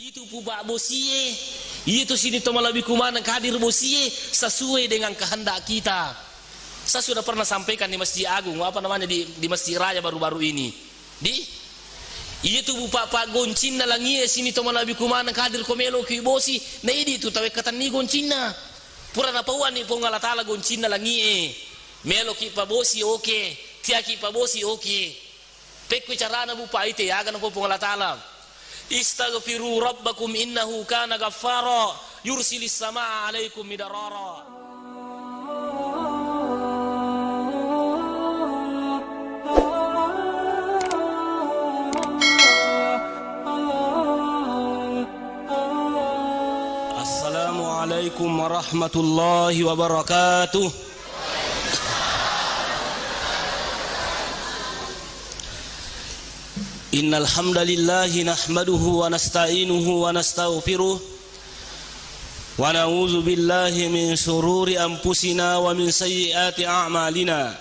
Itu puba bosie, itu sini to malabi kumana hadir bosie sesuai dengan kehendak kita. Saya sudah pernah sampaikan di Masjid Agung, apa namanya di Masjid Raya baru-baru ini. Itu bupa pak goncina langie sini to malabi kumana hadir komelo ki bosi, na idi tu tawe katan ni goncina. Pura na pauan ni pong Allah Taala goncina langie. Melo ki pa bosi oke, tia ki pa bosi oke. Pekku carana bupa ite ya kan pong Allah Taala. Istaghfiru rabbakum innahu kana ghaffara yursilis samaa 'alaikum midarara. Assalamualaikum warahmatullahi wabarakatuh. Innal hamdalillah nahmaduhu wa nasta'inuhu wa nastaghfiruh wa na'udzu billahi min shururi anfusina wa min sayyiati a'malina.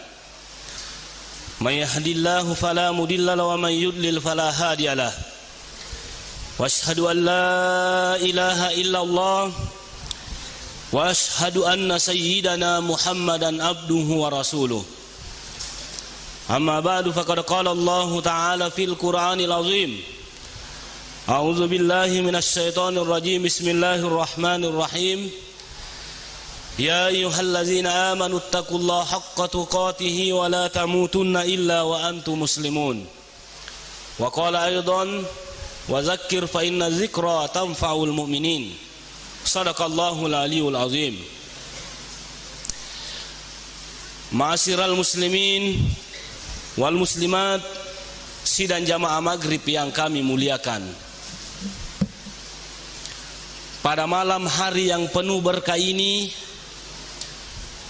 May yahdihillahu fala mudilla lahu wa may yudlil fala hadiyalah. Wa asyhadu an la ilaha illallah wa asyhadu anna sayyidana Muhammadan abduhu wa rasuluh. Amma ba'du faqad qala Allah Ta'ala fil Qur'anil Azim. A'udzu billahi minasy syaithanir rajim. Bismillahir rahmanir rahim. Ya ayyuhallazina amanu taqullaha haqqa tuqatih wa la tamutunna illa wa antum muslimun. Wa qala aidan wa dzakkir fa inna dzikra tanfa'ul mu'minin. Shadaqallahul aliyyul azim. Ma'asyiral muslimin wal muslimat, sidang jamaah maghrib yang kami muliakan. Pada malam hari yang penuh berkah ini,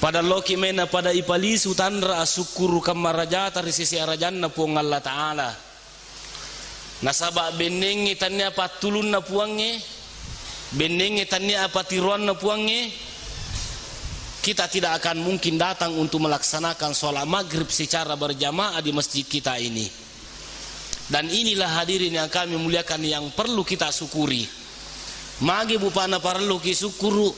pada loki mena pada ipali sutandra asukuru kamaraja tari sisi arajanna puang Allah Ta'ala. Nasaba benengi tannya patulun na puange, benengi tannya apa tiruan na puange. Kita tidak akan mungkin datang untuk melaksanakan sholat maghrib secara berjamaah di masjid kita ini. Dan inilah hadirin yang kami muliakan yang perlu kita syukuri. Magi bupana perlu kisukuru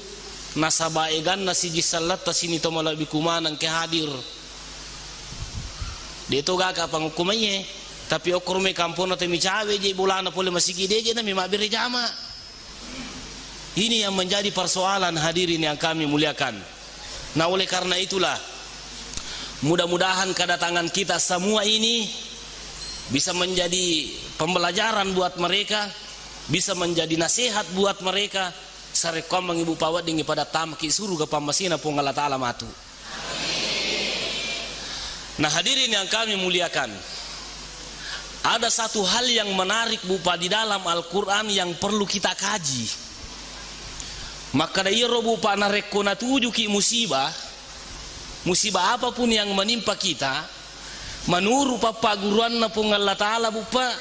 nasaba egan nasi jisalat tasini to malabi kumanang ke hadir. Dito gaga pangukumanye, tapi okurme kampung atau micawe je bulana pole masih gideje na mimabiri jama. Ini yang menjadi persoalan hadirin yang kami muliakan. Nah oleh karena itulah mudah-mudahan kedatangan kita semua ini bisa menjadi pembelajaran buat mereka, bisa menjadi nasihat buat mereka. Sarekom mengibu pawat dingi pada tamki suruh ke pamasina pung Allah Ta'ala matu. Nah hadirin yang kami muliakan, ada satu hal yang menarik bupa di dalam Al-Quran yang perlu kita kaji. Maka da iro bupa narekona tuju ki musibah apapun yang menimpa kita, menurut papaguruan na pung Allah Ta'ala bupa,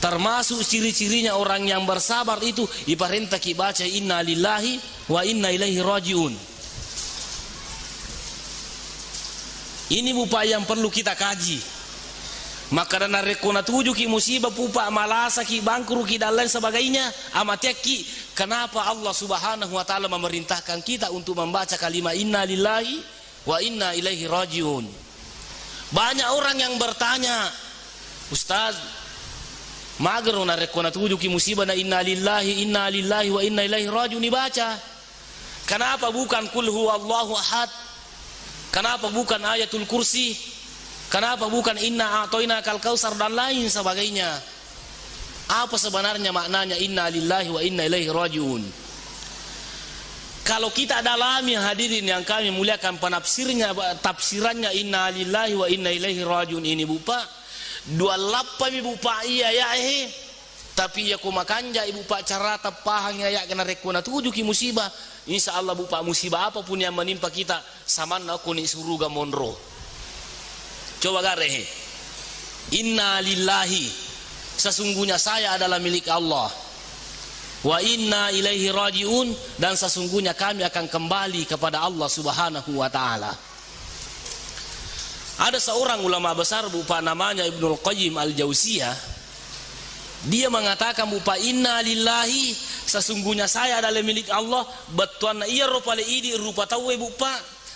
termasuk ciri-cirinya orang yang bersabar itu iparenta ki baca inna lillahi wa inna ilaihi rajiun. Ini bupa yang perlu kita kaji. Maka dana rekona tuju ki musibah pupa malasa ki bangkru ki dan lain sebagainya amatek ki. Kenapa Allah Subhanahu wa Ta'ala memerintahkan kita untuk membaca kalimat inna lillahi wa inna ilaihi rajiun? Banyak orang yang bertanya, Ustaz, mager na rekona tuju ki musibah na inna lillahi wa inna ilaihi rajiun dibaca. Kenapa bukan kul huwallahu ahad? Kenapa bukan ayatul kursi? Kenapa bukan inna a'toina kal kausar dan lain sebagainya? Apa sebenarnya maknanya inna lillahi wa inna ilaihi rajiun? Kalau kita dalami hadirin yang kami muliakan tafsirannya inna lillahi wa inna ilaihi rajiun ini bupa dua lappa mi bupa iya ya tapi ya kumakanja ibu pak cara tapahang ya kena rekona tuju ki musibah. Insyaallah bupa musibah apapun yang menimpa kita samanna kuni suruga monro. Coba garehe. Inna lillahi, sesungguhnya saya adalah milik Allah. Wa inna ilaihi rajiun, dan sesungguhnya kami akan kembali kepada Allah Subhanahu wa Ta'ala. Ada seorang ulama besar bupa namanya Ibnul Qayyim Al-Jauziyah. Dia mengatakan bupa inna lillahi, sesungguhnya saya adalah milik Allah. Batuan iya rupa le idi rupa tahu bupa.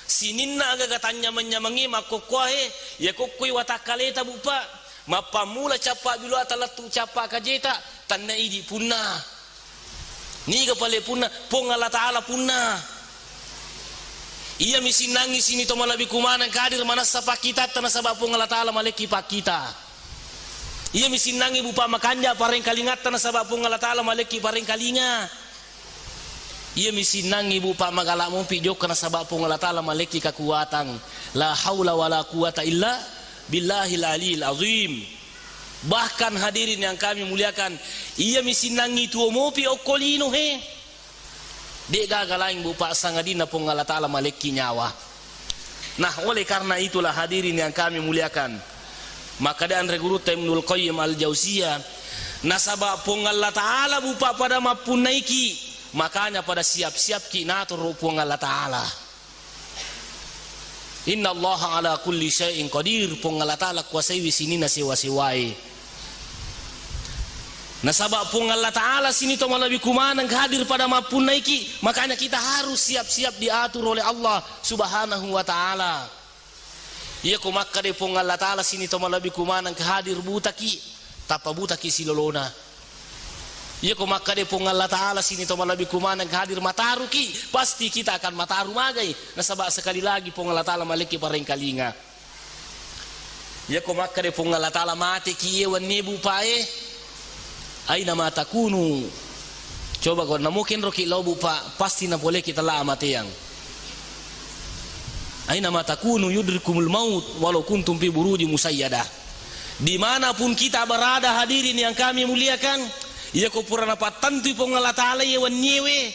Sininna aga katanya menyamangi makokohe ya kokoi watakaleta bupa. Mapamula capa bilu atalatu capa kajeta tanna idi punna. Ni kapale punna pong Allah Taala punna. Ia misi nangis ini to malabi kumana kadir mana sapa kita tanah sabab pong Allah Taala maleki pak kita. Ia misi nangi bupa makanja pareng kalingat tanah sabab pong Allah Taala maleki pareng kalinga. Ia misi nangi bupa magala mo pijok kana sabab pong Allah Taala maleki kekuatan. La haula wala quwata illa billahil aliyil azim. Bahkan hadirin yang kami muliakan, ia misi nangi tuo mo pi okolino he. Dek gagalaing bupa sangadina pong Allah Taala maleki nyawa. Nah, oleh karena itulah hadirin yang kami muliakan, maka dan regurut Ibnul Qayyim Al-Jauziyah nasaba pong Allah Taala bupa pada mapunaiki, makanya pada siap-siap kinatur pong Allah Taala. Inna Allah ala kulli syai'in qadir, pong Allah Taala kuasai sini na sewa-sewai. Nasaba pong Allah Taala sini to malabi kumanang hadir pada mapunaiki, makanya kita harus siap-siap diatur oleh Allah Subhanahu wa taala. Ia ko makka de pong Allah Taala sini to malabi kumanang hadir butaki tapa butaki silolona. Ia ko makka de pong Allah Taala sini to malabi kumanang hadir mataruki, pasti kita akan mataru magai. Nasaba sekali lagi pong Allah Taala maleki pareng kalinga. Ia ko makka de pong Allah Taala mate ki ewan nebu pae. Aina ma takunu. Coba kau namukin roki lobu pa pasti na boleh kita lah mati yang. Aina ma takunu yudrikumul maut walau kuntum fi buruji musayyadah. Dimanapun kita berada hadirin yang kami muliakan, ia ko purana patantu pong Allah Taala yewan nyewe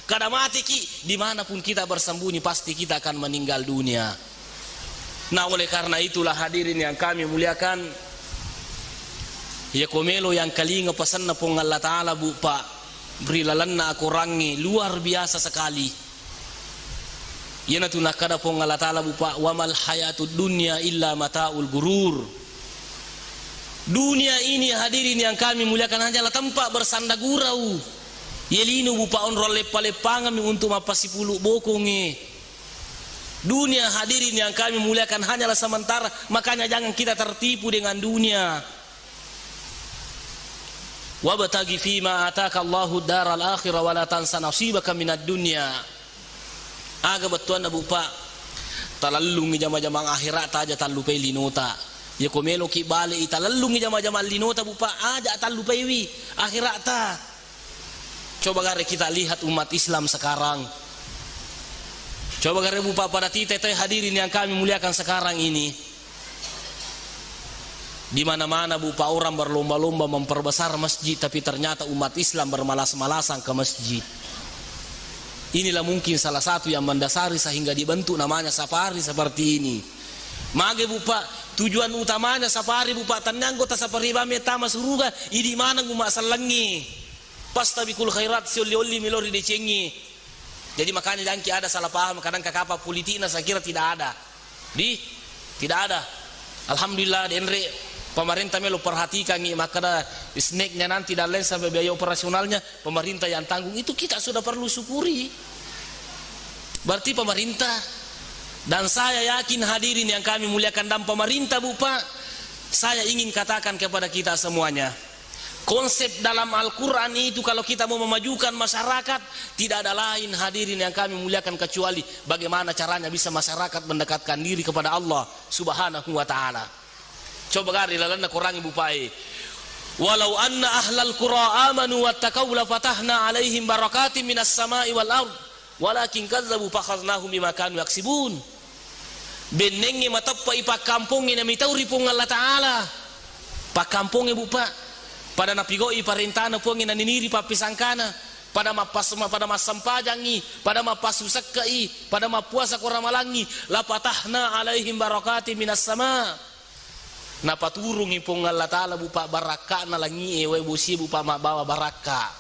kada mati ki, dimanapun kita bersembunyi pasti kita akan meninggal dunia. Nah, oleh karena itulah hadirin yang kami muliakan, ya komelo yang kalinga pesan na pong Allah Taala bupa berilalan na aku rangi luar biasa sekali. Ya na tunakada pong Allah Taala bupa wamal hayatud dunya illa mataul gurur. Dunia ini hadirin yang kami muliakan hanyalah tempat bersanda gurau. Yelinu bupa on role palepangami untuk mapasipulu bokonge. Dunia hadirin yang kami muliakan hanyalah sementara, makanya jangan kita tertipu dengan dunia. Wabtaghi fima ataka Allahu daral akhirah wa la tansa nasibaka minad dunya. Aga batuan na bupa talallungi jama-jama akhirat aja talupai linota. Ya komelo ki bale italallungi jama-jama linota bupa aja talupai wi akhirat ta. Coba gare kita lihat umat Islam sekarang. Coba gare bupa pada tite hadirin yang kami muliakan sekarang ini. Di mana-mana bupa orang berlomba-lomba memperbesar masjid, tapi ternyata umat Islam bermalas-malasan ke masjid. Inilah mungkin salah satu yang mendasari sehingga dibentuk namanya safari seperti ini. Mage bupa tujuan utamanya safari bupa tanang kota safari bame tama suruga idi mana nguma salangi. Pas tabikul khairat sioli milori decengi. Jadi makanya jangan ada salah paham kadang kakapa politik saya kira tidak ada. Tidak ada. Alhamdulillah denre pemerintah melo perhatikan nih, maka snacknya nanti dan lain sampai biaya operasionalnya pemerintah yang tanggung, itu kita sudah perlu syukuri. Berarti pemerintah, dan saya yakin hadirin yang kami muliakan dan pemerintah bupa, saya ingin katakan kepada kita semuanya, konsep dalam Al-Quran itu kalau kita mau memajukan masyarakat, tidak ada lain hadirin yang kami muliakan kecuali bagaimana caranya bisa masyarakat mendekatkan diri kepada Allah Subhanahu wa ta'ala. Coba gari lalana kurangi bupai. Walau anna ahlal qura amanu wattaqau la fatahna alaihim barakatim minas sama'i wal ard walakin kazzabu fakhaznahum bima kanu yaksibun. Benenge matappa ipa kampung ina mitauri pung Allah Taala. Pa kampung bupa pada napigoi parentana pung ina niniri pa pisangkana pada masampajangi pada mapasusakai pada mapuasa koramalangi la fatahna alaihim barakatim minas sama'. Na paturungi pong Allah Taala bupa baraka na langi ewe busi bupa mabawa baraka.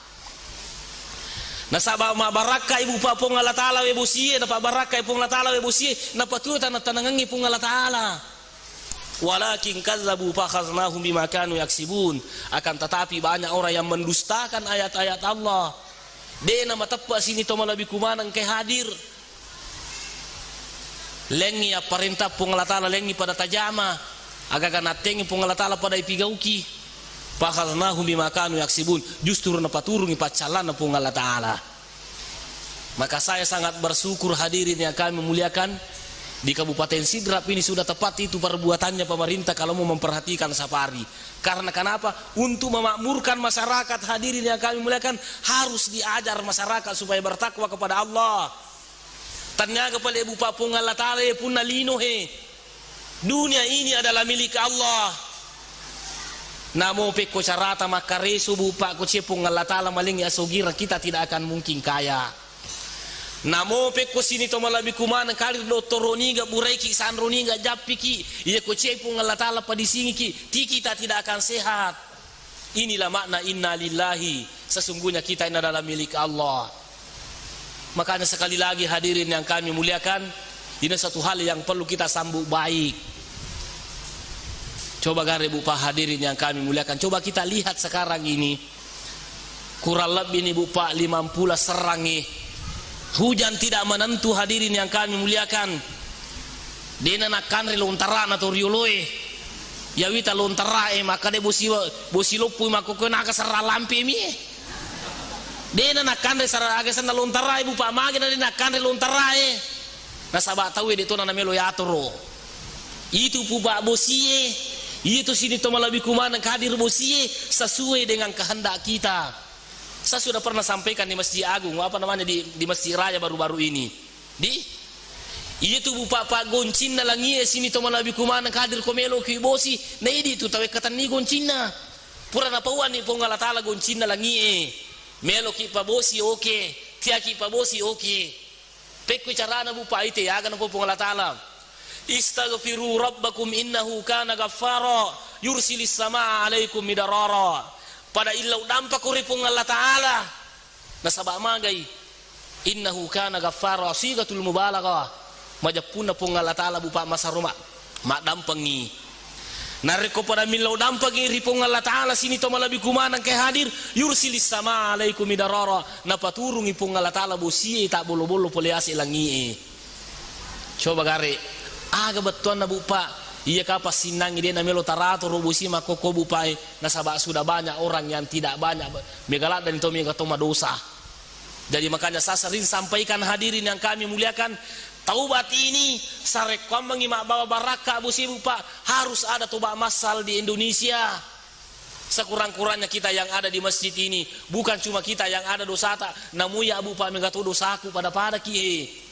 Na sabab ma baraka ibu pa pong Allah Taala we busi na pa baraka pong Allah Taala we busi na patuta na tanangangi pong Allah Taala. walakin kazzabu fakhaznahum bima kanu yaksibun. Akan tetapi banyak orang yang mendustakan ayat-ayat Allah. Dena matappa sini to malabi kumanang kay hadir. Lengi ya perintah pengalatala lengi pada tajama. Agaga natengi pengalatala pada ipigauki. Fakhaznahum bima kanu yaksibun. Justru napaturungi pacalana pengalatala. Maka saya sangat bersyukur hadirin yang kami muliakan. Di Kabupaten Sidrap ini sudah tepat itu perbuatannya pemerintah kalau mau memperhatikan safari. Karena kenapa? Untuk memakmurkan masyarakat hadirin yang kami muliakan, harus diajar masyarakat supaya bertakwa kepada Allah. Tanyaga pala ibu papung Allah Ta'ala pun nalino he. Dunia ini adalah milik Allah. Namo peko carata makareso bupa ko cepung Allah Ta'ala maling asogira kita tidak akan mungkin kaya. Namo peko sini to malabi kumana kalir do toroniga buraiki sanroniga japiki iya ko cepung Allah Ta'ala padisingi ki kita tidak akan sehat. Inilah makna inna lillahi, sesungguhnya kita ini adalah milik Allah. Makanya sekali lagi hadirin yang kami muliakan, ini satu hal yang perlu kita sambut baik. Coba gare bupa hadirin yang kami muliakan, coba kita lihat sekarang ini kurang lebih ini bupa 50 serangi. Hujan tidak menentu hadirin yang kami muliakan. Dena nakan relontaran atau rioloe. Ya wita lontarae maka de bosi lopu mako kena ka sarra lampe mi. Dena nakan re sarra aga sana lontarae bu pa mage na nakan relontarae. Nasaba tahu de to na melo yatoro. Itu pu ba bosie. Itu sini to malabi kumana hadir bosie sesuai dengan kehendak kita. Saya sudah pernah sampaikan di Masjid Agung, apa namanya di Masjid Raya baru-baru ini. Itu bupa pak goncin na langi sini to malabi kumana kadir komelo ki bosi, na idi tu tawe katan ni goncina. Pura na pauan ni pongala tala goncin na langi melo ki pa bosi oke, tia ki pa bosi oke. Pekku carana bupa ite aga na pongala tala. Istaghfiru rabbakum innahu kana ghaffara yursilis samaa alaikum midarara. Pada illau dampak kuripung Allah Ta'ala nasaba magai innahu kana ghaffara sigatul mubalaghah majapuna pung Allah Ta'ala bupa masaruma mak dampangi nareko pada millau dampak ripung Allah Ta'ala sini to malabi kumanang ke hadir yursilis sama alaikum midarara napaturungi pung Allah Ta'ala bosie tak bolo-bolo polease langi. Coba gare aga betuan na bupa. Iya kapas sinang ide na melo tarato robusi makoko bupai nasaba sudah banyak orang yang tidak banyak megalat dan itu megatoma dosa. Jadi makanya saya sering sampaikan hadirin yang kami muliakan, taubat ini sarekom mengimak bawa baraka busi bupa harus ada tobat masal di Indonesia. Sekurang-kurangnya kita yang ada di masjid ini, bukan cuma kita yang ada dosa tak, namun ya bupa megato dosaku pada kihe.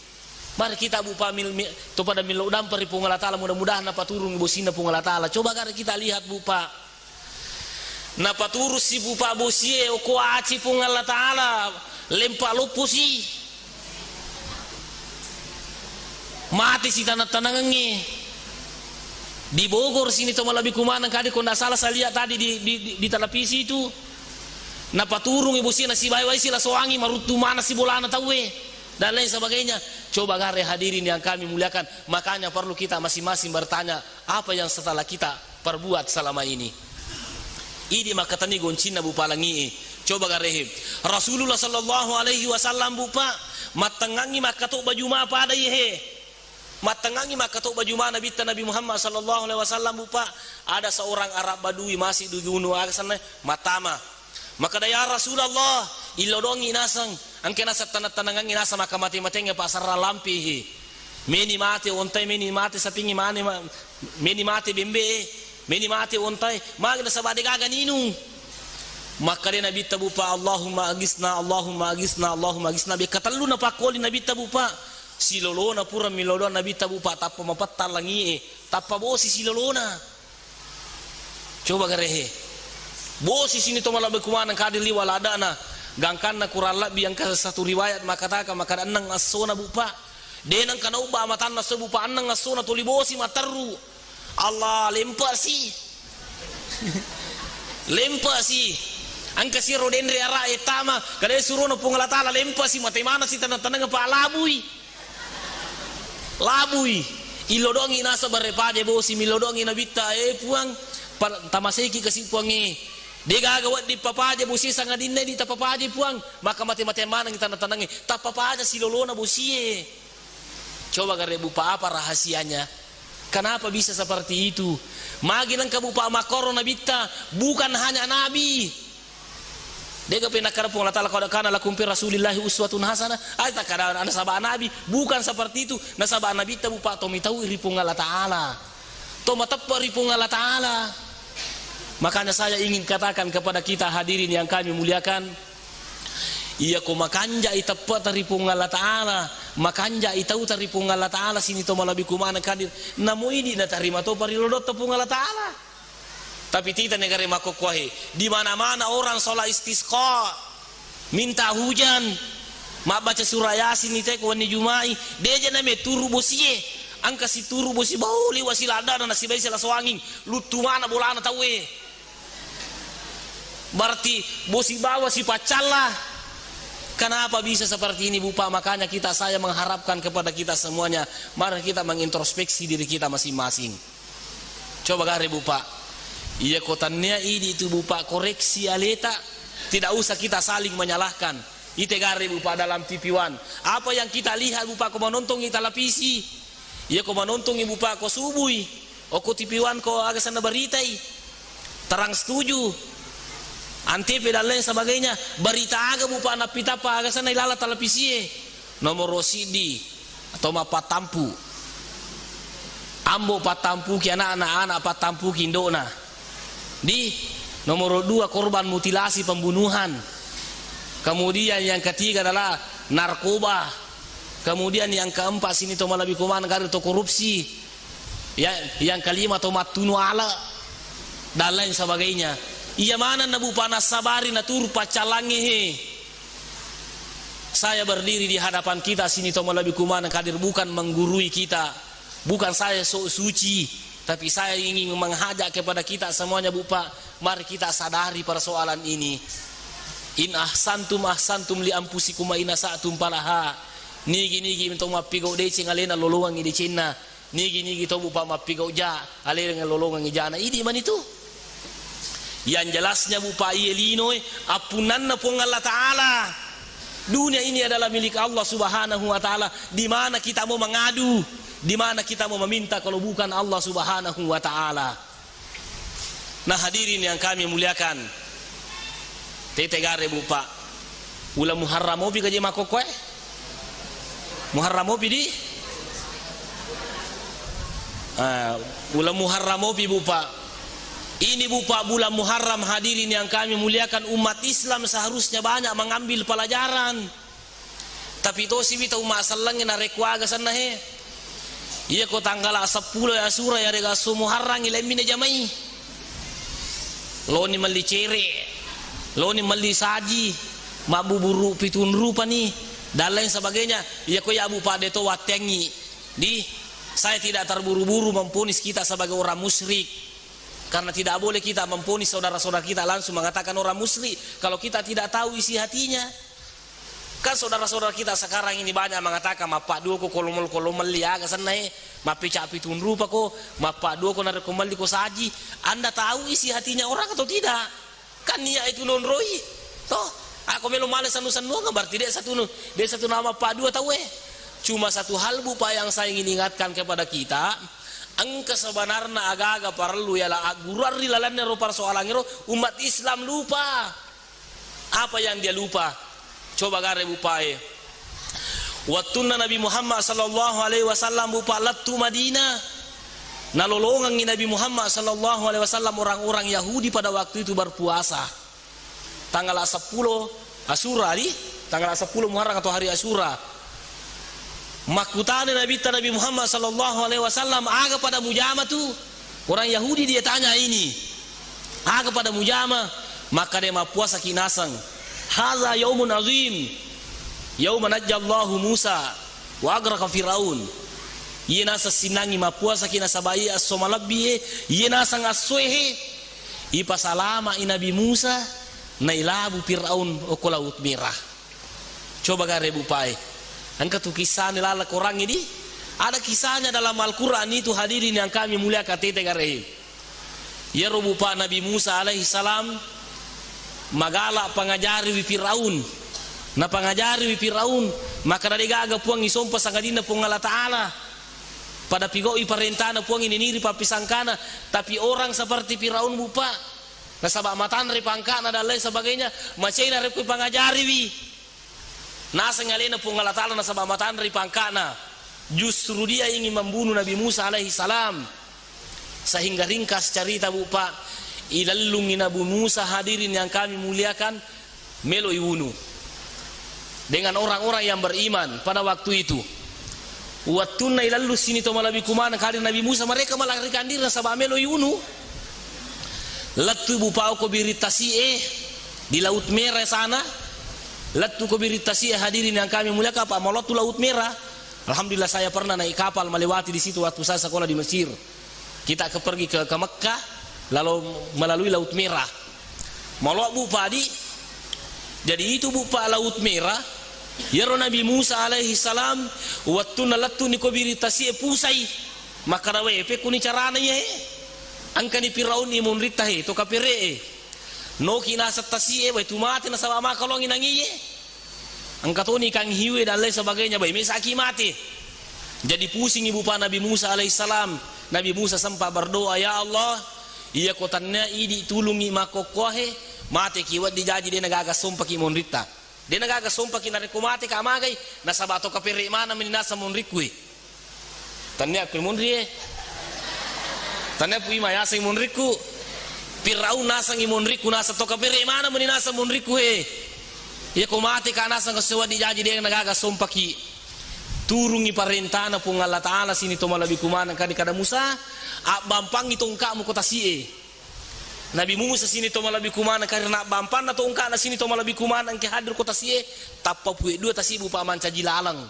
Mari kita bupa to pada milo dampar pung Allah Ta'ala mudah-mudahan napa turun bosina pung Allah Ta'ala. Coba kare kita lihat bupa. Napa turun si bupa bosie oko aci pung Allah Ta'ala lempa lupu si. Mati si tanah-tanangangi. Di Bogor sini to malabi kumanang kadi kon salah saya lihat tadi di televisi itu. Napa turun ibu si nasi bayi sila soangi marutu mana si bolana tawe. Dan lain sebagainya. Coba gare hadirin yang kami muliakan, makanya perlu kita masing-masing bertanya apa yang setelah kita perbuat selama ini. Ini maka tani goncina bupa langi. Coba gare Rasulullah sallallahu alaihi wasallam bupa matengangi maka to baju ma pada ye. Matengangi maka to baju ma Nabi Muhammad sallallahu alaihi wasallam bupa ada seorang Arab Badui masih di gunung sana matama. Maka daya Rasulullah ilodongi nasang angke nasa tanang-tanangan nasa maka mati-matinya pasar lampi meni mati ontai meni mati sapingi mani meni mati bembe meni mati ontai magi nasa bade gagan inu maka dia Nabi tabupa Allahumma agisna be katallu na pakoli Nabi tabupa silolona pura milolona Nabi tabupa tappa mapatta langi tappa bosi silolona coba garehe bosi sini to malah bekumanan kadir li waladana gangkan na kurang lebih yang satu riwayat maka annang asona bupa denang kana uba matan na bupa annang asona tuli bosi mataru Allah lempa si angka si rodendre ara etama kada surono pungala tala lempa si mate mana si tanang pa labui ilodongi nasa barepade bosi milodongi na bitta puang tamaseki kasi puangi de gagawat di papaja bosi sangadinne di tapapaja puang maka mati-mati mana kita tanangi tapapaja silolona bosi. Coba gare bupa apa rahasianya? Kenapa bisa seperti itu? Magilang kabupa makoro na bitta bukan hanya nabi. Dega penakar pun Allah Ta'ala kana lakum fi Rasulillahi uswatun hasanah. Ayat kada ana sabah nabi bukan seperti itu. Na sabah nabi ta bupa to mitau iripung Allah Ta'ala. To matappa ripung Allah Ta'ala. Makanya saya ingin katakan kepada kita hadirin yang kami muliakan, iya ko makanja itappa taripung Allah Ta'ala, makanja itau taripung Allah Ta'ala sini to malabi kumana kadir. Namo ini na tarima to parilodot tapung Allah Ta'ala. Tapi tidak negara makokwahe. Di mana-mana orang sholat istisqa, minta hujan, mak baca surah Yasin ni tek wani Jumai, deja name turu bosie, angka si turu bosi bauli wasilada na nasi bayi sela swanging, lutu mana bolana tawe. Berarti bosi bawa si pacalla. Kenapa bisa seperti ini bupa? Makanya saya mengharapkan kepada kita semuanya, mari kita mengintrospeksi diri kita masing-masing. Coba gare bupa. Iya kotannya ini itu bupa koreksi aleta, tidak usah kita saling menyalahkan. Ite gare bupa dalam TV One. Apa yang kita lihat bupa ko menonton kita lapisi. Iya ko menonton bupa ko subui. O ko TV One ko agasan beritai. Terang setuju. Antv dan lain sebagainya. Berita aga bupa na pita pa agasan ilala televisi. Nomor rosidi atau ma patampu. Ambo patampu ki anak-anak patampu ki indona. Di nomor 2 korban mutilasi pembunuhan. Kemudian yang ketiga adalah narkoba. Kemudian yang keempat sini to malabi kuman negara to korupsi. Ya, yang kelima to matunu ala dan lain sebagainya. Iya mana nabu panas sabari natur pacalangi he. Saya berdiri di hadapan kita sini to malabi kuman kadir bukan menggurui kita. Bukan saya sok suci. Tapi saya ingin mengajak kepada kita semuanya bupa, mari kita sadari persoalan ini. In ahsantum li anfusikum wa in asatum falaha. Nigi minto mapigo deci ngalena lolongan di Cina. Nigi to bupa mapigo ja alena lolongan jana. Ini man itu. Yang jelasnya bupa ielino apunanna pong Allah Ta'ala. Dunia ini adalah milik Allah Subhanahu wa Ta'ala. Di mana kita mau mengadu? Di mana kita mau meminta kalau bukan Allah Subhanahu wa Ta'ala? Nah hadirin yang kami muliakan, tete gare bupa ula Muharram opi kaje makokwe Muharram opi di ula Muharram opi bupa. Ini bupa bulan Muharram hadirin yang kami muliakan, umat Islam seharusnya banyak mengambil pelajaran. Tapi to si bita umat salangin na rekwaga sana he. Iya ko tanggal 10 ya Asyura ya rega Muharram ilemine jamai. Loni mali cere, loni mali saji, mabuburu pitun rupa nih dan lain sebagainya. Iya ko ya Abu Pade to watengi. Di saya tidak terburu-buru memponis kita sebagai orang musyrik. Karena tidak boleh kita memponis saudara-saudara kita langsung mengatakan orang musyrik kalau kita tidak tahu isi hatinya. Kan saudara-saudara kita sekarang ini banyak mengatakan mapak dua ko kolomel liaga sana mapi capi tun rupa ko mapak dua ko narik kembali ko saji. Anda tahu isi hatinya orang atau tidak? Kan niat itu non roi. Toh aku melo males anu-anu berarti dia satu nama pak dua tahu Cuma satu hal bupa yang saya ingin ingatkan kepada kita, angka sebenarnya agak-agak perlu ya lah gurari lalannya ro persoalan ro umat Islam lupa. Apa yang dia lupa? Coba gare bupae. Wattuna Nabi Muhammad sallallahu alaihi wasallam bupa latu Madinah. Nalolongan Nabi Muhammad sallallahu alaihi wasallam orang-orang Yahudi pada waktu itu berpuasa. Tanggal 10 Asyura di, tanggal 10 Muharram atau hari Asyura. Makutane Nabi Muhammad sallallahu alaihi wasallam aga pada mujama tu. Orang Yahudi dia tanya ini. Aga pada mujama, maka dia puasa kinasang. Hadza yaumun azim. Yauma najjallahu Musa wa agraqa Firaun. Yena sasinangi mapuasa kina sabai as-somalabi yena sang aswehe ipasalama Nabi Musa nailabu Firaun o laut merah. Coba gare bupai. Angka tu kisah nilala korang ini Ada kisahnya dalam Al-Quran itu hadirin yang kami muliakan tete garehi. Ya rupa Nabi Musa alaihi salam magala pangajari wi Firaun. Na pangajari wi Firaun maka dari gaga puang isompa sangadina puang Allah Ta'ala. Pada pigoi parentana puang ini niri papisangkana, tapi orang seperti Firaun bupa. Nasabak matan ri pangkana dan lain sebagainya, macai na rekui pangajari wi. Nasa ngalena puang Allah Ta'ala nasabak matan ri pangkana. Justru dia ingin membunuh Nabi Musa alaihi salam. Sehingga ringkas cerita bupa, ilalungi Nabi Musa hadirin yang kami muliakan melo iwunu dengan orang-orang yang beriman pada waktu itu. Wattuna ilallu sini to malabi kumana kali Nabi Musa mereka melarikan diri sabab melo iwunu. Latu bupa ko biritasi di Laut Merah sana. Latu ko biritasi hadirin yang kami muliakan apa malotu Laut Merah. Alhamdulillah saya pernah naik kapal melewati di situ waktu saya sekolah di Mesir. Kita pergi ke Mekkah lalu melalui Laut Merah. Malok bupa di. Jadi itu bupa Laut Merah. Ya Nabi Musa alaihi salam waktu nalatu ni ko biritasi pusai. Maka rawe pe kuni carana ye. Angka ni Firaun ni monrita he to kapire. No kina satasi e tu mati na sama makalong inangi ye. Angkatoni kang hiwe dan lain sebagainya baik mesaki mati. Jadi pusing ibu pa Nabi Musa alaihissalam. Nabi Musa sempat berdoa, ya Allah, iya kotannya idi tulungi makokohe mati kiwat dijaji dia nagaga sumpah ki monrita. Dia nagaga sumpah ki nareko mati ka amagai nasabato ka pere mana meninasa monrikui. Tanya ku monrie. Tanya pu ima ya sing monriku. Firaun nasang monriku nasa to ka pere mana meninasa monriku he. Ya ko mati kana sang kesewa dijaji dia nagaga sumpah ki turungi parentana pung Allah Ta'ala sini to malabi kumana kadi kada Musa bampang itong ka mo kota sie Nabi Musa sini to malabi kumana karena bampan na to ungka na sini to malabi kumana ke hadir kota sie tappa puye dua tasibu pa manca jilalang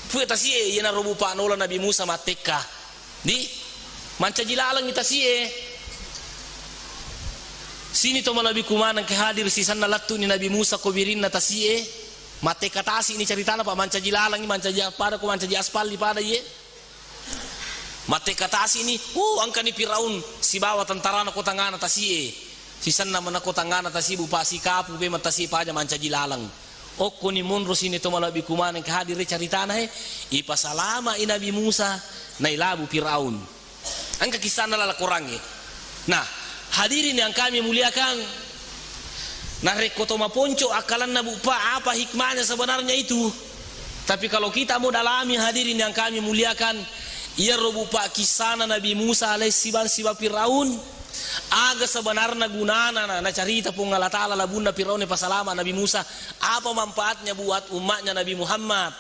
puye tasie yana robu pa nola Nabi Musa mateka di manca jilalang ita sie sini to malabi kumana ke hadir sisan na latu ni Nabi Musa ko birin na tasie mate katasi ini ceritana pak manca jilalang manca pada ko manca aspal di pada ye mate katasi ini angka ni Firaun si bawa tentara na ko tangana tasie sisan na mana ko tangana tasi bu pasi kapu be matasi paja manca jilalang okko ni monro sini to malabi kumana ke hadir ceritana he ipasalama i Nabi Musa na ilabu Firaun angka kisana la korange. Nah hadirin yang kami muliakan, nah rekotoma ponco akalan nabu pa apa hikmahnya sebenarnya itu. Tapi kalau kita mau dalami hadirin yang kami muliakan, ia robupa kisana Nabi Musa alaihissalam siba Firaun, aga sebenarnya gunana na cerita pung Allah Ta'ala la bunda Firaun pasalama Nabi Musa, apa manfaatnya buat umatnya Nabi Muhammad.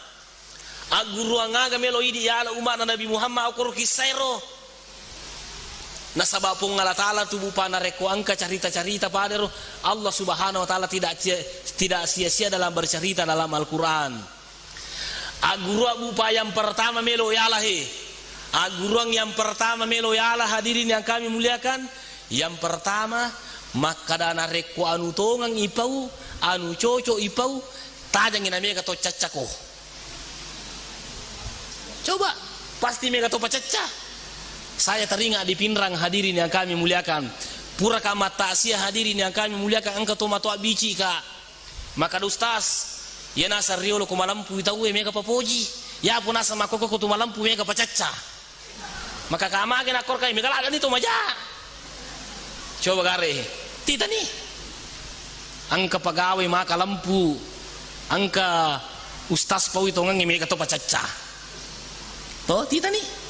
Aguru angaga melo idi ya umat Nabi Muhammad akur kisairo. Nasabab pung Allah Ta'ala tubuh pana reko angka cerita-cerita pada Allah Subhanahu wa Ta'ala tidak sia-sia dalam bercerita dalam Al-Quran. Aguru bupa yang pertama melo yalah agurang yang pertama melo yalah hadirin yang kami muliakan. Yang pertama maka dana reko anu tongang ipau anu cocok ipau tajang ina mega to cacako. Coba pasti mega to pacacah. Saya teringat di Pinrang hadirin yang kami muliakan. Pura kamat taksia hadirin yang kami muliakan angka toma toa bici ka. Maka ustaz ya nasa riolo ko malampu itawe mega papoji. Ya pun nasa makoko ko malampu mega pacaca. Maka kamage na korkai mega lada ni to maja. Coba gare. Tita ni. Angka pagawe maka lampu. Angka ustaz pau itu ngangi mega to pacaca. To tita ni.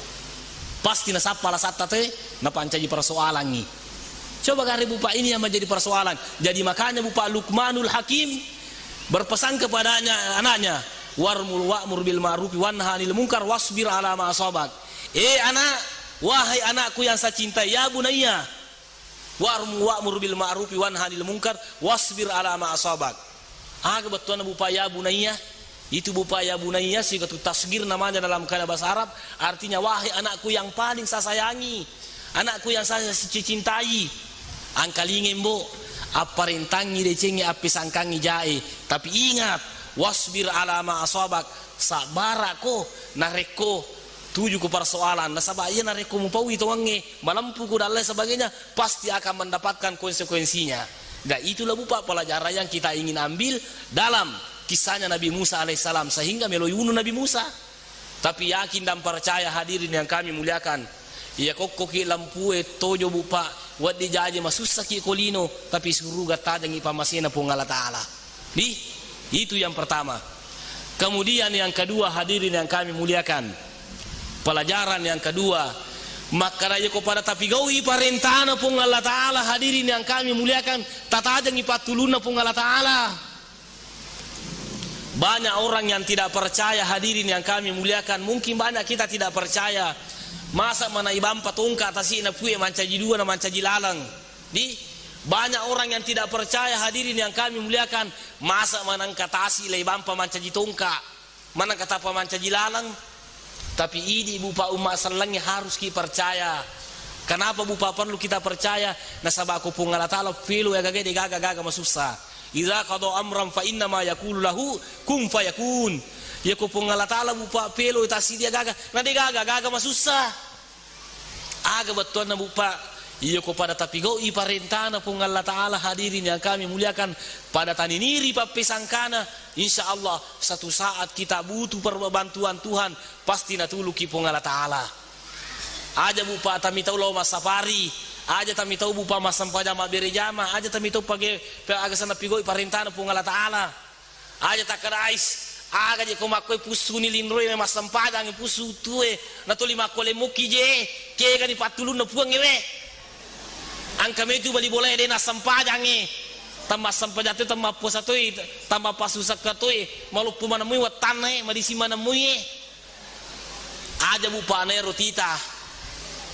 Pasti nasapa la satta te na pancaji persoalan ni. Coba gare bupa ini yang menjadi persoalan. Jadi makanya bupa Luqmanul Hakim berpesan kepadanya anaknya, wa'mur bil ma'ruf wanha 'anil munkar wasbir 'ala ma asabak. Anak, wahai anakku yang saya cintai, ya bunayya, wa'mur bil ma'ruf wanha 'anil munkar wasbir 'ala ma asabak. Betul bupa ya bunayya. Itu bupaya bunaya sih ketu tasgir namanya dalam kata bahasa Arab, artinya wahai anakku yang paling saya sayangi, anakku yang saya cintai. Angkalingin bo aparentangi decengi api sangkangi jae. Tapi ingat wasbir ala ma asabak, sabarako nareko tuju ku persoalan nasabaya nareko mupau itu wange malampu ku dan lain sebagainya, pasti akan mendapatkan konsekuensinya. Dan itulah bupa pelajaran yang kita ingin ambil dalam kisahnya Nabi Musa alaihissalam, sehingga meloyunu Nabi Musa. Tapi yakin dan percaya hadirin yang kami muliakan, iya koki lampu tojo bupa wad dijaje masussa ki kolino, tapi suruh gatajangi pamasena pung Allah Ta'ala. Itu yang pertama. Kemudian yang kedua hadirin yang kami muliakan, pelajaran yang kedua, maka raya kepada tapi gawi parentana pung Allah Ta'ala hadirin yang kami muliakan, tatajangi patuluna pung Allah Ta'ala. Banyak orang yang tidak percaya hadirin yang kami muliakan, mungkin banyak kita tidak percaya. Masa mana ibam patungka atasi na puye mancaji dua na mancaji lalang. Banyak orang yang tidak percaya hadirin yang kami muliakan, masa mana katasi la ibam pa mancaji tungka, mana kata pa mancaji lalang. Tapi ini bupa umat salangnya harus kita percaya. Kenapa bupa perlu kita percaya? Nasabah aku pun Allah Ta'ala pilu ya gaga masusah. Idza qada amran fa inna ma yaqulu lahu kun fayakun. Ya ko pung Allah Ta'ala bupa pelo tasi dia gaga. Na dia gaga masusah. Aga betul na bupa. Ya ko pada tapi go iparentana pung Allah Ta'ala hadirin yang kami muliakan, pada taniniri papesangkana, insyaallah satu saat kita butuh perbantuan Tuhan, pasti natulu ki pung Allah Ta'ala. Aja bupa tami tahu lo masafari, aja tami tahu bupa masam pajama berejama, aja tami tahu pagi aga sana pigo iparentana pung Allah Ta'ala. Aja takarais, aga je komakoi pusu ni linroi me masam padang pusu tue, na toli makole muki je, ke ga ni patulun na puang ngewe. Angka metu bali boleh dena sampajange, tambah sampajate tambah puasa toi, tambah pasusak katoi, malu pumana mui watane, madisi mana mui. Aja bupa ne rotita.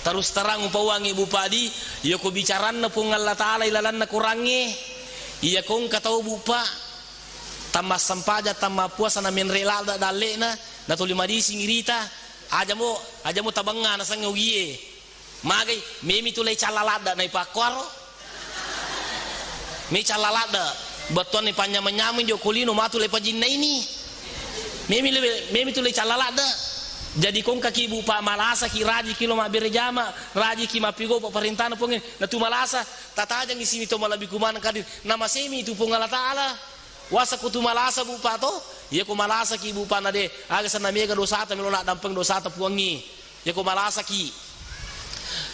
Terus terang upawangi bupadi, ya ko bicaran na pung Allah Ta'ala ilalan na kurangi. Iya kong katau bupa, tambah sampaja tambah puasa na menrela da dale na toli madisi ngirita. Aja mo tabangan na sang ugie. Magai memi tulai calalada na ipakor, me calalada beton ni panjang menyamin jo kulino matu le pajin na ini, memi tulai calalada. Jadi kong kaki bupa malasa ki raji kilo ma berjama raji ki mapigo pemerintah pungin na tu malasa tatajang di sini to malabi kuman kadir nama semi tu pung Allah Ta'ala wasa kutu malasa bupa to ya ko malasa ki bupa na de aga sana mega dosata melona dampeng dosata puangi ya ko malasa ki.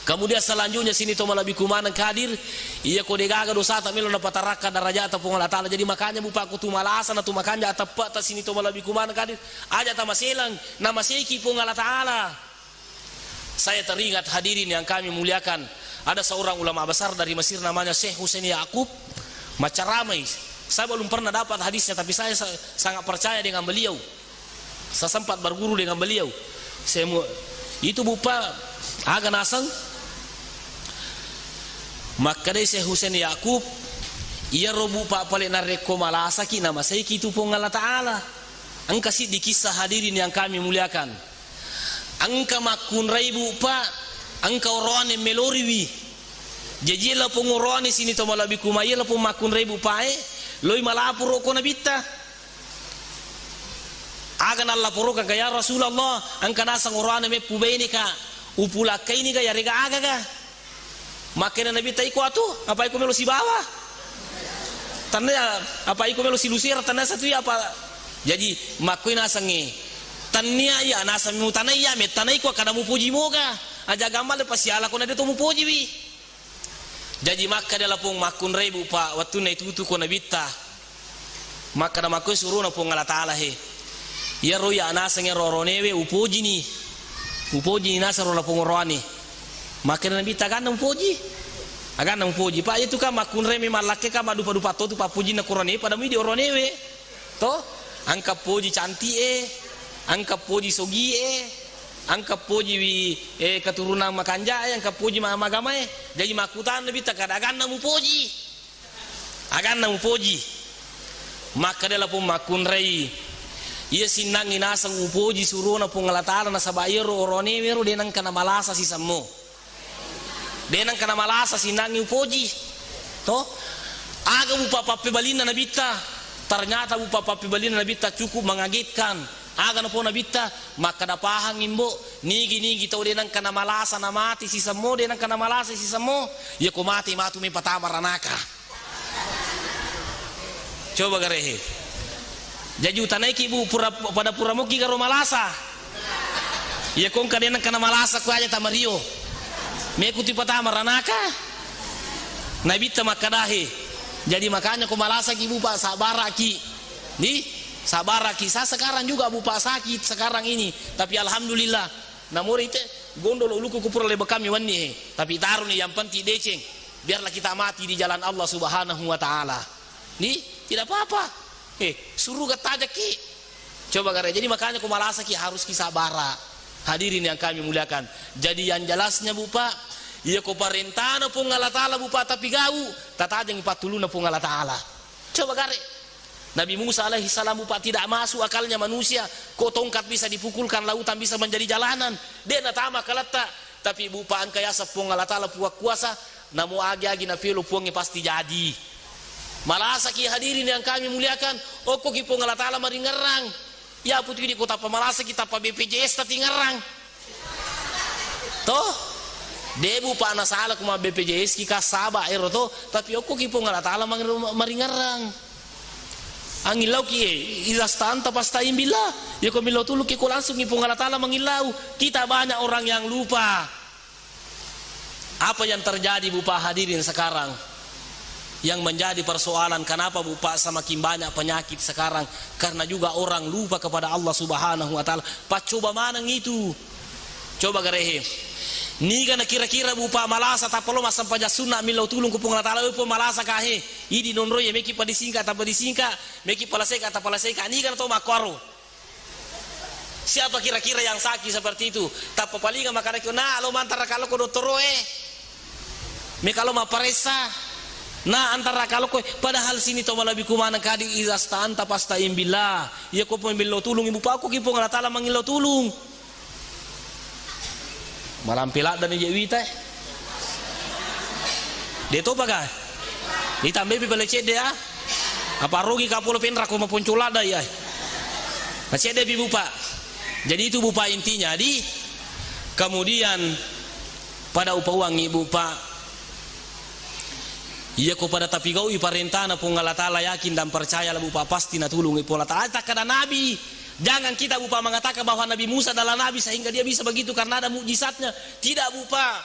Kemudian selanjutnya sini to malabi kumanan kadir, iya ko degaga dosa ta melo na pataraka darajat pung Allah Ta'ala. Jadi makanya bupa ku tu malasa na tu makanya atapa ta sini to malabi kumanan kadir, aja ta maselang nama seki pung Allah Ta'ala. Saya teringat hadirin yang kami muliakan, ada seorang ulama besar dari Mesir namanya Syekh Husain Yaqub, Macaramai. Saya belum pernah dapat hadisnya, tapi saya sangat percaya dengan beliau. Saya sempat berguru dengan beliau. Itu bupa aga nasang. Maka dari Syekh Husain Yaqub, ia robu pak paling nareko malasa ki nama saya kitu pung Allah Ta'ala. Angka si di kisah hadirin yang kami muliakan. Angka makun raibu pak, angka orane meloriwi. Jadi la pung orane sini to malabi kumaya la pung makun raibu pae, loi malapur roko nabita. Agan Allah poroka kaya Rasulullah, angka nasang orane me pubeini ka, upula kaini ka yarega aga ka. Makanya Nabi taiko atu, apa iko melo si bawah. Tanda apa iko melo si lusir tanda satu ya apa. Jadi makoi nasangi. Tania ya nasami mutana ya me tanai ko kada mu puji moga. Aja gamal pas siala ko na dito mu puji wi. Jadi maka dala pung makun rebu pa watu na itu ko na bitta. Maka na makoi suruh na pung Allah Ta'ala he. Ya roya nasangi roronewe upuji ni. Upuji ni nasaro na pung roani. Makin nabi tagan nang puji, agan nang puji. Pak itu kan makun remi malake kan madu padu pato tu pak puji na kurane pada mi di oronewe. To angka puji cantik angka puji sogi angka puji wi keturunan makanja angka puji magama jadi makutan nabi tagan agan nang puji, agan nang puji. Maka dia lapun makun rei. Ia sinang inasang upuji suruh na pung Allah Ta'ala na sabayero oronewe ro denang kana malasa si sammo. Denang kana malasa sinangi upoji to aga bupa pape balina nabita ternyata bupa papi balina nabita cukup mengagetkan. Aga na po nabita maka dapahang imbo nigi tau denang kana malasa na mati si samo denang kana malasa si samo ya ko mati matu mi patama ranaka. Coba garehe jadi utanai ki bu pura pada pura muki karo malasa ya kong kadenang kana malasa ku aja tamario me kuti patama ranaka nabita makadahe. Jadi makanya ko malasa ki bu pa sabara ki ni sabar kisah sekarang juga bupa sakit sekarang ini, tapi alhamdulillah namun itu gondol uluku kupur lebe kami wani tapi taruh nih yang penting deceng biarlah kita mati di jalan Allah Subhanahu wa taala. Nih tidak apa-apa. Suruh kata ki. Coba gara jadi makanya ku malasa ki harus kisabara. Hadirin yang kami muliakan. Jadi yang jelasnya bupa iya ko parentana pun Allah taala bupa tapi gau tata jeung patuluna pun Allah taala. Coba gara Nabi Musa alaihi salam bupa tidak masuk akalnya manusia kok tongkat bisa dipukulkan lautan bisa menjadi jalanan dia natama kalata tapi bupa angkaya sepung Allah taala puak kuasa namu agi na filo puangnya pasti jadi malasa ki hadirin yang kami muliakan kok ki pung Allah taala mari ngerang ya putri di kota pemalasa kita pa BPJS tati ngerang toh de bupa ana salah kuma BPJS ki kasaba ero toh tapi kok ki pung Allah taala mari ngerang angilau ki iza stanta pastain billah ya ko milau tulu ki ko langsung ipung Allah taala mengilau. Kita banyak orang yang lupa apa yang terjadi bupa hadirin sekarang yang menjadi persoalan kenapa bupa semakin banyak penyakit sekarang karena juga orang lupa kepada Allah Subhanahu wa taala. Coba mana itu coba garehe ni kana kira-kira bupa malasa tapalo masam paja sunna milau tulung kupung Allah taala upo malasa kahe idi nonro ye meki padisingka tapa disingka meki palaseka tapa palaseka ni kana to makwaro. Siapa kira-kira yang sakit seperti itu tapa palinga makana na lo antara kalau ko doktoro me kalau ma paresa na antara kalau ko padahal sini to malabi kumana kadi izastan tapastain billah ya ko pemilo tulung ibu pa ko kipung Allah taala mangilo tulung malam pelak dan jewita dia to baga ditambah pi belecet dia apa rugi kapul penra ko maupun culada ya masih ada bupa. Jadi itu bupa intinya di kemudian pada upa uang ibu pak iya ko pada tapi gau iparentana pun Allah taala yakin dan percaya lah bupa pasti na tulung ipo Allah taala tak ada nabi. Jangan kita bupa mengatakan bahwa Nabi Musa adalah nabi sehingga dia bisa begitu karena ada mukjizatnya. Tidak bupa.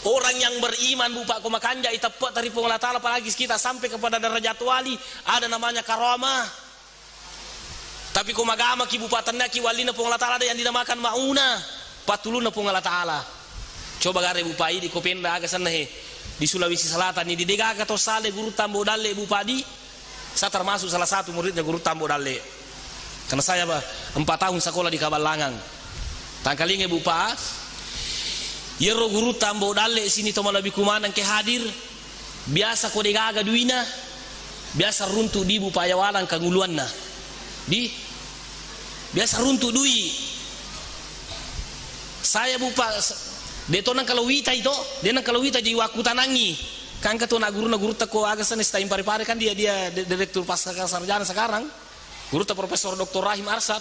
Orang yang beriman bupa ko makanja itepat dari Allah taala apalagi kita sampai kepada derajat wali ada namanya karamah. Tapi ko magama ki bupa tanda ki walina Allah taala ada yang dinamakan mauna. Patuluna Allah taala. Coba gare bupa ini ko penda aga sana he di Sulawesi Selatan ini di Degaga to sale guru Tambo Dalle bupa di. Saya termasuk salah satu muridnya guru Tambo Dalle. Karena saya 4 tahun sekolah di Kabalangang. Tangkalinge bupa yero guru Tambo Dalle sini to malabi kumanang ke hadir biasa ko Degaga duina biasa runtu di bupa yawalan kanguluanna di biasa runtu dui saya bupa detonang kalau wita itu denang kalau wita di waku tanangi kan katuna guru tako agasan stain pare-pare kan dia direktur pasca sarjana sekarang guru Profesor Dr. Rahim Arsad.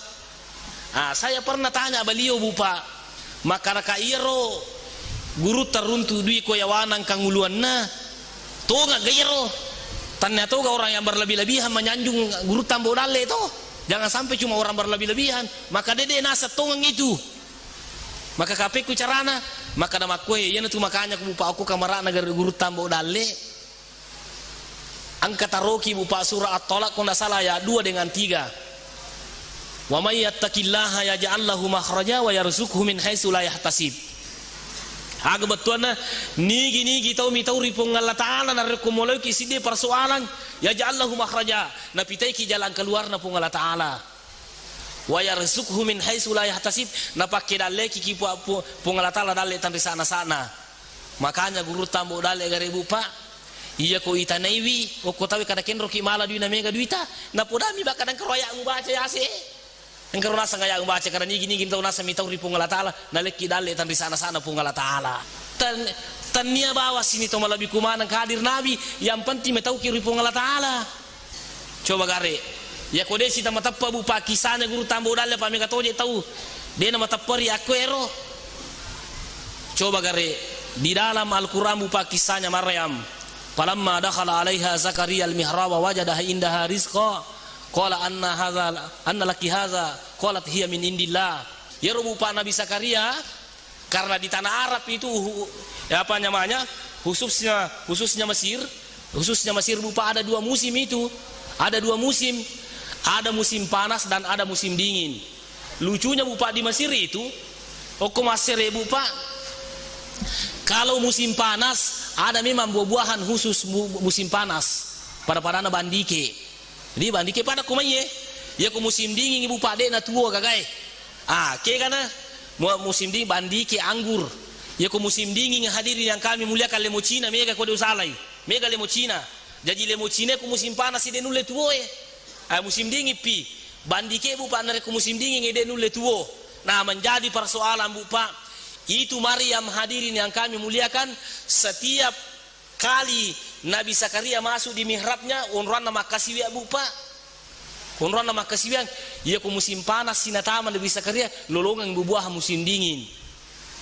Saya pernah tanya beliau bupa makana ka iro guru teruntu dui ko yawanang kanguluanna to nga gairo tanya to orang yang berlebih-lebihan menyanjung guru Tambo Dalle itu jangan sampai cuma orang berlebih-lebihan maka dede nasa tongang itu maka kapeku carana maka nama kue yana tu makanya bupa aku kamara negara guru Tambo Dalle angka taroki bupa surah At-Talaq kalau tidak salah ya 2 dengan 3 wa may yattaqillaha yaj'al lahu makhraja wa yarzuqhu min haitsu la yahtasib. Aga betulna nigi tau mitau ripung Allah taala na rekomoloi ki side persoalan yaj'al lahu makhraja na pitai ki jalan keluar na pung Allah taala wa yarzuqhu min haitsu la yahtasib na pakke dalle ki pung Allah taala dalle tan sana makanya guru Tambo Dalle gare bupa iya ko itanaiwi o ko tawi kada kenro ki mala duina mega duita na podami bakadang keroya baca ya se engkaro nasa ngaya baca kada nigi tau nasa mitau ripung Allah taala na lekki dalle tan sana pung Allah taala tania bawa sini to malabi kumanang hadir nabi yang penting metau ki ripung Allah taala. Coba gare. Ya kode si tama tappa bupa kisahnya guru tambo dalle pa mi katoje tahu. Dia nama tappari aku ero. Coba gare di dalam Al-Qur'an bupa kisahnya Maryam. Falamma dakhala 'alaiha Zakaria al-mihrab wa wajadaha indaha rizqa qala anna laki hadza qalat hiya min indillah. Ya bupa Nabi Zakaria karena di tanah Arab itu ya apa namanya? Khususnya Mesir bupa ada dua musim itu. Ada dua musim. Ada musim panas dan ada musim dingin. Lucunya bupa di Mesir itu, Mesir bupa, kalau musim panas ada memang buah-buahan khusus musim panas. Pada bandike. Jadi bandike pada kumaye. Ya ke musim dingin bupa dek na tuo gagai. Ke kana musim dingin bandike anggur. Ya ke musim dingin hadirin yang kami muliakan lemo Cina mega kode usalai. Mega lemo Cina. Jadi lemo Cina ke musim panas ide nulle tuo musim dingin pi. Bandike bupa nare ke musim dingin ide nulle tuo. Nah, menjadi persoalan bupa itu Maryam hadirin yang kami muliakan, setiap kali Nabi Zakaria masuk di mihrabnya unran nama kasiwia bupa. Unran nama kasiwia ya ke musim panas sinatama Nabi Zakaria lolongan buah musim dingin.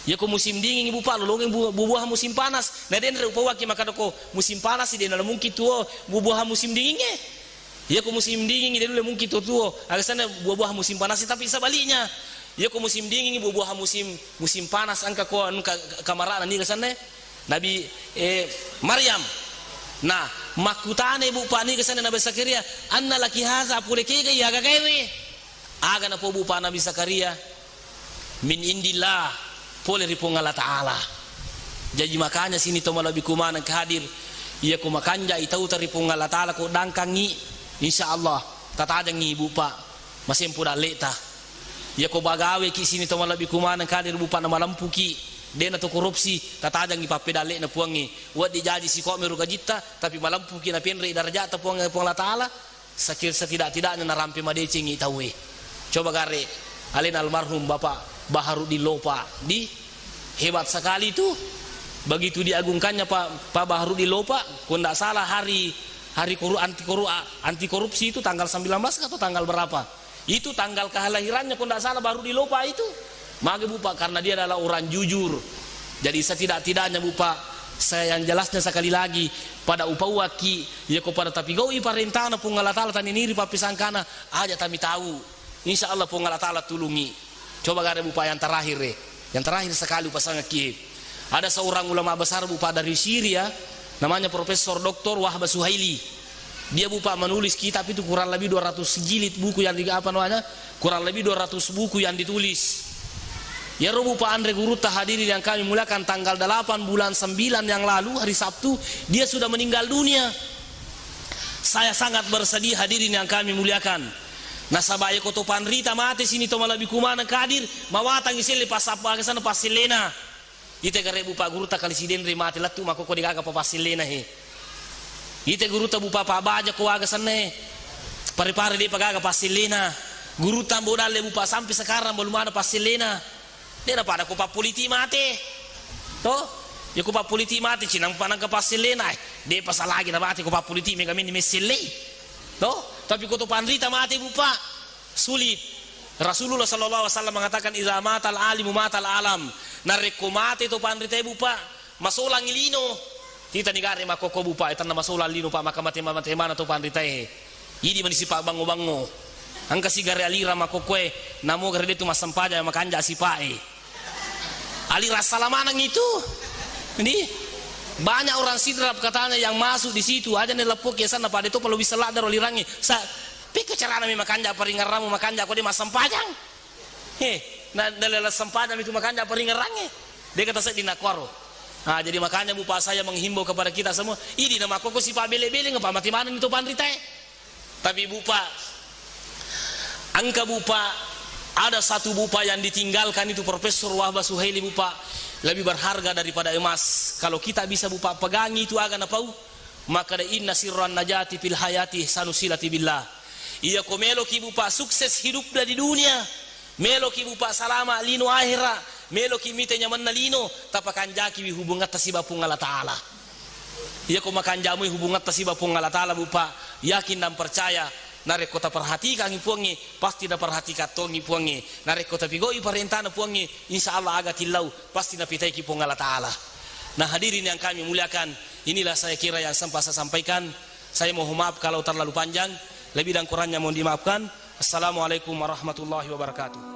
Ya ke musim dingin bupa lolongan buah musim panas. Nah den rupa waki maka doko musim panas ide na mungkin tuo buah musim dinginnya. Ya ke musim dingin ide dulu mungkin tuo agasana buah musim panas tapi sebaliknya. Ya ke musim dingin buah musim panas angka ko kamarana ni kesana Nabi Maryam. Nah, makutane bupa ni kesana Nabi Zakaria, anna laki hadza pulekega ya gagawe. Aga na po bupa Nabi Zakaria min indillah pole ripong Allah Ta'ala. Jadi makanya sini to malabi kumana hadir. Iya ko makanja itau taripong Allah Ta'ala ko dangkangi insyaallah tatadang ni bupa masempo daleta. Ya ko bagawe ki sini to malabi kumana kadir bupa na malampu ki dena to korupsi tatajang ipapedale na puangi wa dijaji si ko meru gajita tapi malampu ki na penre darajat ta puang Allah Taala sakir setidak-tidaknya na rampe madecing itawe. Coba gare alin almarhum Bapak Baharudin Lopa di hebat sekali itu, begitu diagungkannya Pak Baharudin Lopa kalau tidak salah hari anti korupsi itu tanggal 19 atau tanggal berapa. Itu tanggal kelahirannya kalau tidak salah baru dilupa itu. Maka bupa karena dia adalah orang jujur. Jadi setidak-tidaknya bupa saya yang jelasnya sekali lagi pada upawaki ya kepada tapi gaui parentana pun Allah Taala tani niri papisangkana aja kami tahu. Insyaallah pun Allah Taala tulungi. Coba gak ada bupa yang terakhir Yang terakhir sekali pasang Kiev. Ada seorang ulama besar bupa dari Syria namanya Profesor Dr. Wahbah Suhaili. Dia bupa menulis kitab itu kurang lebih 200 jilid buku yang kurang lebih 200 buku yang ditulis. Ya bupa Andre Guruta hadirin yang kami mulakan tanggal 8 bulan 9 yang lalu hari Sabtu dia sudah meninggal dunia. Saya sangat bersedih hadirin yang kami muliakan. Nasabaya koto panrita mati sini to malabi kumana kadir mawatang isile pasapa ke sana pasilena. Ite gare bupa Guruta kali siden mati latu makoko digaga pasilena he. Ite Guruta bupa pabaja ko aga sanne. Pare-pare di pagaga pasilena. Guruta bodale bupa sampai sekarang belum ada pasilena. Dia pada ko politi mati. Toh, ya ko politi mati cinang panang ke pasilena. Dia pasal lagi na mati ko politi mega mini mesile. Toh, tapi ko to panrita mati bupa. Sulit. Rasulullah sallallahu alaihi wasallam mengatakan idza matal alimu matal alam. Nareko mati to panrita bupa. Masolang ilino. Kita negara makoko bupa itan na masolang lino pa makamate mana to panrita Idi manisi pa bango-bango. Angka sigare alira makokwe namo gare itu masampaja makanja sipae. Alira salamanang itu. Ini banyak orang sidrap katanya yang masuk di situ aja nelepok ya sana pada itu perlu bisa ladar olirangi. Sa pika carana mi makanja paringaramu makanja ko di masampajang. Nah dalela sampajang itu makanja paringarangi. Dia kata saya dinakwaro. Nah, jadi makanya bupa saya menghimbau kepada kita semua, ini nama koko si pa bele-bele ngapa mati mana itu panrita. Tapi bupa angka bupa ada satu bupa yang ditinggalkan itu Profesor Wahbah Suhaili bupa lebih berharga daripada emas. Kalau kita bisa bupa pegangi itu agan apa? Maka da inna sirran najati fil hayati sanusilati billah. Iya ko melo ki bupa sukses hidup di dunia. Melo ki bupa salama lino akhirat. Melo ki mite nyaman na lino tapakan jaki wi hubungan tasiba pung Allah Ta'ala. Ya ko makan jamu hubungan tasiba pung Allah Ta'ala bupa yakin dan percaya narek kota perhatikan puangi pasti na perhatikan tongi puangi narek kota pigoi perintahna puangi insyaallah aga tilau pasti na pitai ki pung Allah Ta'ala. Nah hadirin yang kami muliakan, inilah saya kira yang sempat saya sampaikan. Saya mohon maaf kalau terlalu panjang, lebih dan kurangnya mohon dimaafkan. Assalamualaikum warahmatullahi wabarakatuh.